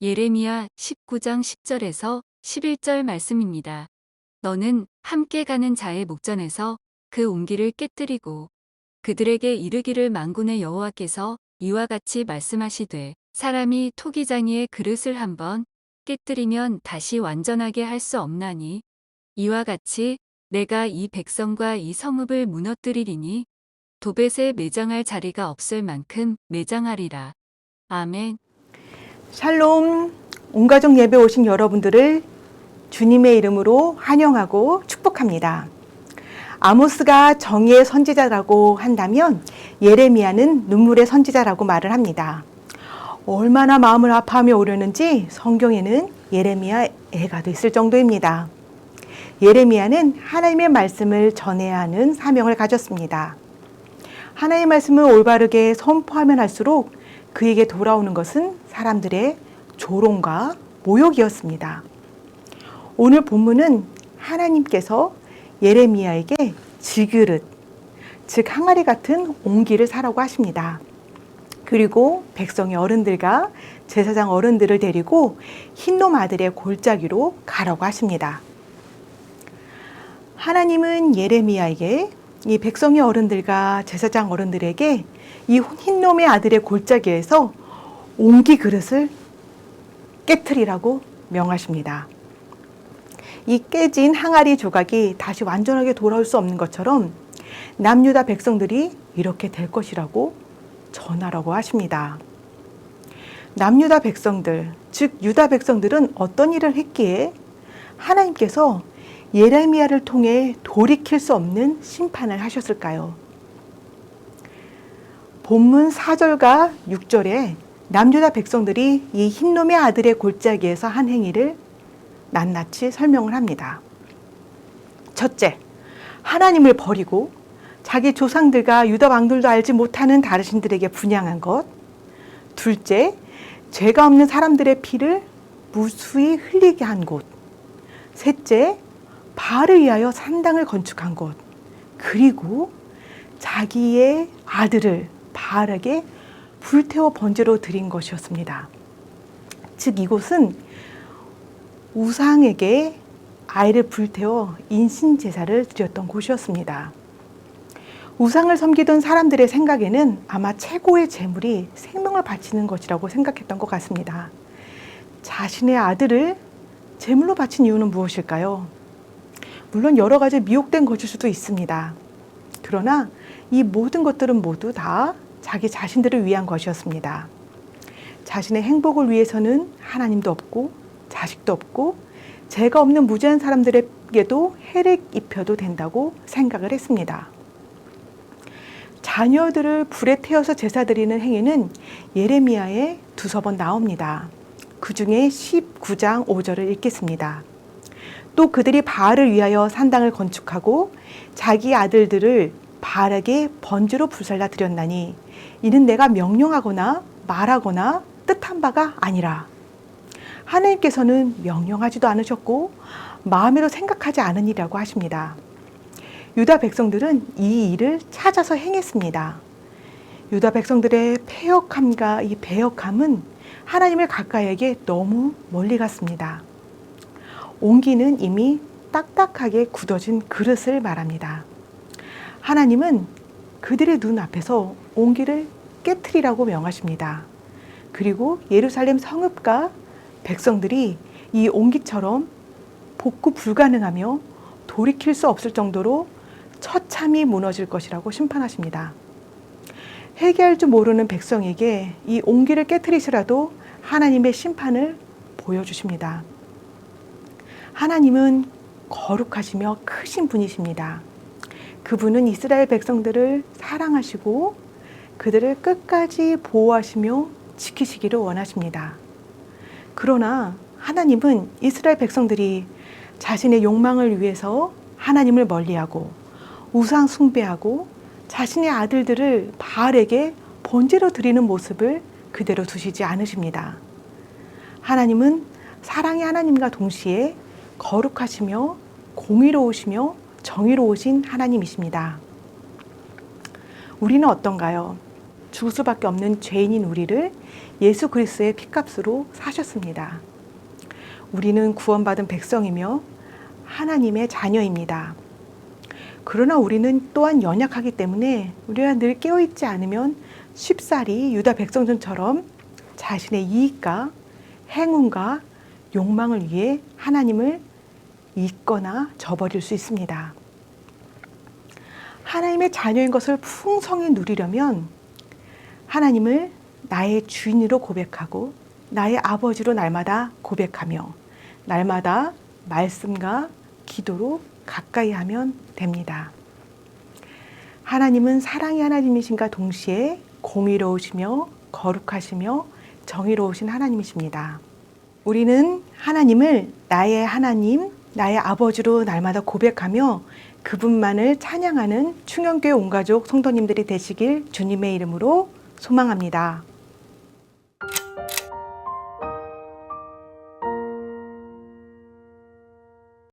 예레미야 19장 10절에서 11절 말씀입니다. 너는 함께 가는 자의 목전에서 그 옹기를 깨뜨리고 그들에게 이르기를 만군의 여호와께서 이와 같이 말씀하시되 사람이 토기장이의 그릇을 한번 깨뜨리면 다시 완전하게 할 수 없나니 이와 같이 내가 이 백성과 이 성읍을 무너뜨리리니 도벳에 매장할 자리가 없을 만큼 매장하리라. 아멘. 샬롬, 온가족 예배 오신 여러분들을 주님의 이름으로 환영하고 축복합니다. 아모스가 정의의 선지자라고 한다면 예레미야는 눈물의 선지자라고 말을 합니다. 얼마나 마음을 아파하며 오르는지 성경에는 예레미야 애가도 있을 정도입니다. 예레미야는 하나님의 말씀을 전해야 하는 사명을 가졌습니다. 하나님의 말씀을 올바르게 선포하면 할수록 그에게 돌아오는 것은 사람들의 조롱과 모욕이었습니다. 오늘 본문은 하나님께서 예레미야에게 질그릇, 즉 항아리 같은 옹기를 사라고 하십니다. 그리고 백성의 어른들과 제사장 어른들을 데리고 흰놈 아들의 골짜기로 가라고 하십니다. 하나님은 예레미야에게 이 백성의 어른들과 제사장 어른들에게 이 흰놈의 아들의 골짜기에서 옹기 그릇을 깨트리라고 명하십니다. 이 깨진 항아리 조각이 다시 완전하게 돌아올 수 없는 것처럼 남유다 백성들이 이렇게 될 것이라고 전하라고 하십니다. 남유다 백성들, 즉 유다 백성들은 어떤 일을 했기에 하나님께서 예레미야를 통해 돌이킬 수 없는 심판을 하셨을까요? 본문 4절과 6절에 남유다 백성들이 이 흰놈의 아들의 골짜기에서 한 행위를 낱낱이 설명을 합니다. 첫째, 하나님을 버리고 자기 조상들과 유다 왕들도 알지 못하는 다른 신들에게 분향한 것. 둘째, 죄가 없는 사람들의 피를 무수히 흘리게 한 곳. 셋째, 바알을 위하여 산당을 건축한 곳. 그리고 자기의 아들을 바알에게 불태워 번제로 드린 것이었습니다. 즉 이곳은 우상에게 아이를 불태워 인신제사를 드렸던 곳이었습니다. 우상을 섬기던 사람들의 생각에는 아마 최고의 재물이 생명을 바치는 것이라고 생각했던 것 같습니다. 자신의 아들을 제물로 바친 이유는 무엇일까요? 물론 여러 가지 미혹된 것일 수도 있습니다. 그러나 이 모든 것들은 모두 다 자기 자신들을 위한 것이었습니다. 자신의 행복을 위해서는 하나님도 없고 자식도 없고 죄가 없는 무죄한 사람들에게도 해를 입혀도 된다고 생각을 했습니다. 자녀들을 불에 태워서 제사 드리는 행위는 예레미야에 두서 번 나옵니다. 그 중에 19장 5절을 읽겠습니다. 또 그들이 바알을 위하여 산당을 건축하고 자기 아들들을 바알에게 번제로 불살라 드렸나니 이는 내가 명령하거나 말하거나 뜻한 바가 아니라 하나님께서는 명령하지도 않으셨고 마음에도 생각하지 않으니라고 하십니다. 유다 백성들은 이 일을 찾아서 행했습니다. 유다 백성들의 패역함과 이 배역함은 하나님을 가까이에게 너무 멀리 갔습니다. 옹기는 이미 딱딱하게 굳어진 그릇을 말합니다. 하나님은 그들의 눈앞에서 옹기를 깨트리라고 명하십니다. 그리고 예루살렘 성읍과 백성들이 이 옹기처럼 복구 불가능하며 돌이킬 수 없을 정도로 처참히 무너질 것이라고 심판하십니다. 회개할 줄 모르는 백성에게 이 옹기를 깨트리시라도 하나님의 심판을 보여주십니다. 하나님은 거룩하시며 크신 분이십니다. 그분은 이스라엘 백성들을 사랑하시고 그들을 끝까지 보호하시며 지키시기를 원하십니다. 그러나 하나님은 이스라엘 백성들이 자신의 욕망을 위해서 하나님을 멀리하고 우상 숭배하고 자신의 아들들을 바알에게 번제로 드리는 모습을 그대로 두시지 않으십니다. 하나님은 사랑의 하나님과 동시에 거룩하시며 공의로우시며 정의로우신 하나님이십니다. 우리는 어떤가요? 죽을 수밖에 없는 죄인인 우리를 예수 그리스도의 피값으로 사셨습니다. 우리는 구원받은 백성이며 하나님의 자녀입니다. 그러나 우리는 또한 연약하기 때문에 우리가 늘 깨어있지 않으면 쉽사리 유다 백성들처럼 자신의 이익과 행운과 욕망을 위해 하나님을 잊거나 저버릴 수 있습니다. 하나님의 자녀인 것을 풍성히 누리려면 하나님을 나의 주인으로 고백하고 나의 아버지로 날마다 고백하며 날마다 말씀과 기도로 가까이 하면 됩니다. 하나님은 사랑의 하나님이신가 동시에 공의로우시며 거룩하시며 정의로우신 하나님이십니다. 우리는 하나님을 나의 하나님, 나의 아버지로 날마다 고백하며 그분만을 찬양하는 충영교회 온가족 성도님들이 되시길 주님의 이름으로 소망합니다.